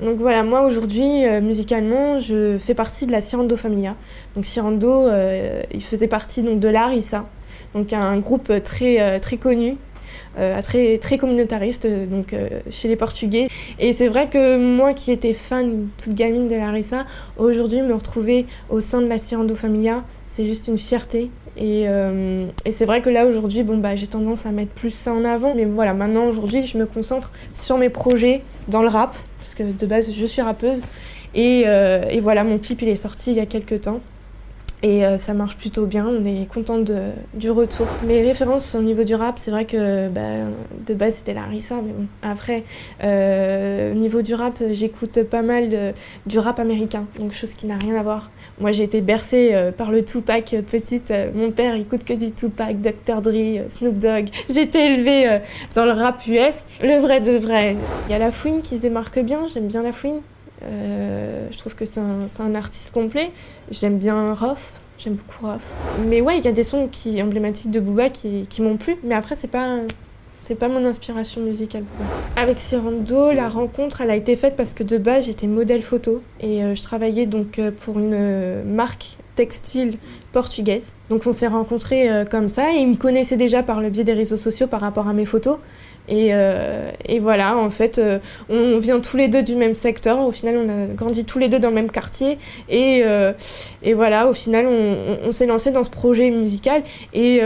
Donc voilà, moi aujourd'hui, musicalement, je fais partie de la Sirando Familia. Donc Sirando, il faisait partie donc, de l'Arissa, donc un groupe très connu, très communautariste chez les Portugais. Et c'est vrai que moi qui étais fan toute gamine de l'Arissa, aujourd'hui me retrouver au sein de la Sirando Familia, c'est juste une fierté. Et c'est vrai que là aujourd'hui, j'ai tendance à mettre plus ça en avant. Mais voilà, maintenant aujourd'hui, je me concentre sur mes projets dans le rap, parce que de base je suis rappeuse. Et voilà, mon clip il est sorti il y a quelques temps. Et ça marche plutôt bien, on est content du retour. Mes références au niveau du rap, c'est vrai que de base c'était Larissa, mais bon, après, au niveau du rap, j'écoute pas mal du rap américain, donc chose qui n'a rien à voir. Moi j'ai été bercée par le Tupac petite, mon père écoute que du Tupac, Dr. Dre, Snoop Dogg. J'ai été élevée dans le rap US, le vrai de vrai. Il y a La Fouine qui se démarque bien, j'aime bien La Fouine. Je trouve que c'est un artiste complet. J'aime bien Rof, j'aime beaucoup Rof. Mais ouais, il y a des sons emblématiques de Booba qui m'ont plu, mais après c'est pas mon inspiration musicale, Booba. Avec Sirando, la rencontre, elle a été faite parce que de base j'étais modèle photo et je travaillais donc pour une marque textile portugaise. Donc on s'est rencontrés comme ça et ils me connaissaient déjà par le biais des réseaux sociaux par rapport à mes photos. Et voilà, en fait, on vient tous les deux du même secteur. Au final, on a grandi tous les deux dans le même quartier. Et voilà, au final, on s'est lancé dans ce projet musical. Et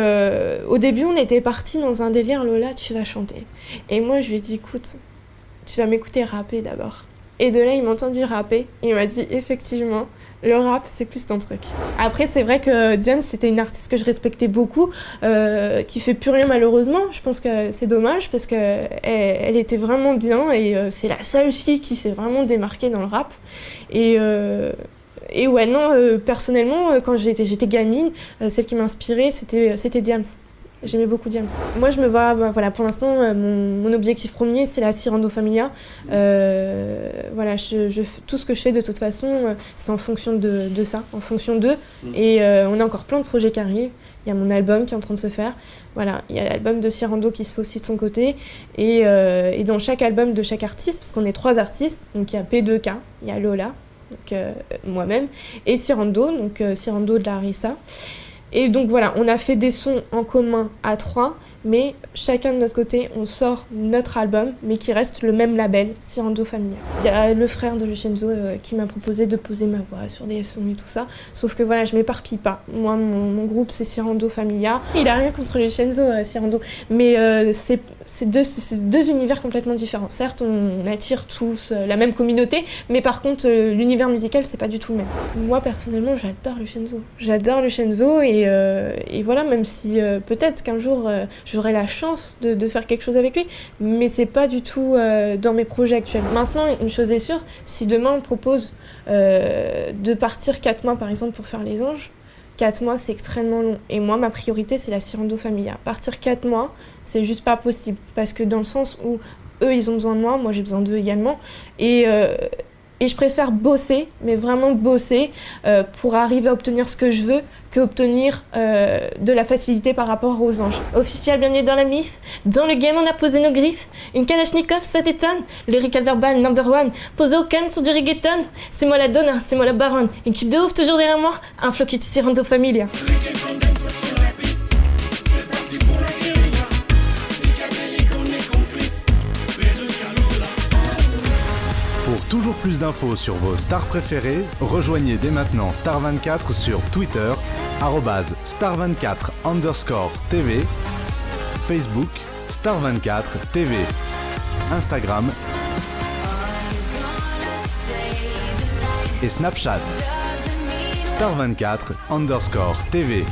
au début, on était partis dans un délire, Lola, tu vas chanter. Et moi, je lui ai dit, écoute, tu vas m'écouter rapper d'abord. Et de là, il m'a entendu rapper. Et il m'a dit, effectivement, le rap, c'est plus ton truc. Après, c'est vrai que Diams, c'était une artiste que je respectais beaucoup, qui fait plus rien malheureusement. Je pense que c'est dommage parce qu'elle était vraiment bien et c'est la seule fille qui s'est vraiment démarquée dans le rap. Et ouais, non, personnellement, quand j'étais gamine, celle qui m'inspirait, c'était Diams. J'aimais beaucoup Diams. Moi, je me vois, voilà, pour l'instant, mon objectif premier, c'est la Sirando Familia. Voilà, tout ce que je fais, de toute façon, c'est en fonction de ça, en fonction d'eux. Et on a encore plein de projets qui arrivent. Il y a mon album qui est en train de se faire. Voilà, il y a l'album de Sirando qui se fait aussi de son côté. Et dans chaque album de chaque artiste, parce qu'on est 3 artistes, donc il y a P2K, il y a Lola, donc moi-même, et Sirando, donc Sirando de Larissa. Et donc voilà, on a fait des sons en commun à 3, mais chacun de notre côté, on sort notre album, mais qui reste le même label, Sirando Familia. Il y a le frère de Lucenzo qui m'a proposé de poser ma voix sur des sons et tout ça, sauf que voilà, je m'éparpille pas. Moi, mon groupe, c'est Sirando Familia. Il a rien contre Lucenzo, Sirando, mais c'est deux univers complètement différents. Certes, on attire tous la même communauté, mais par contre, l'univers musical, c'est pas du tout le même. Moi, personnellement, j'adore Lucenzo. J'adore Lucenzo et voilà, même si peut-être qu'un jour, j'aurai la chance de faire quelque chose avec lui, mais c'est pas du tout dans mes projets actuels. Maintenant, une chose est sûre, si demain on propose de partir 4 mois par exemple pour faire Les Anges, 4 mois c'est extrêmement long. Et moi, ma priorité c'est la Sirando Familia. Partir 4 mois, c'est juste pas possible, parce que dans le sens où eux ils ont besoin de moi j'ai besoin d'eux également. Et je préfère bosser, mais vraiment bosser pour arriver à obtenir ce que je veux, que obtenir de la facilité par rapport aux Anges. Officiel, bienvenue dans la MIF. Dans le game, on a posé nos griffes. Une Kalachnikov, ça t'étonne. Lyrical verbal number 1. Posé au calme sur du reggaeton. C'est moi la donna, c'est moi la baronne. Une équipe de ouf toujours derrière moi. Un flow qui te Sirando Familia. Pour toujours plus d'infos sur vos stars préférées, rejoignez dès maintenant Star24 sur Twitter, @star24_TV, Facebook, Star24TV, Instagram et Snapchat, Star24_TV.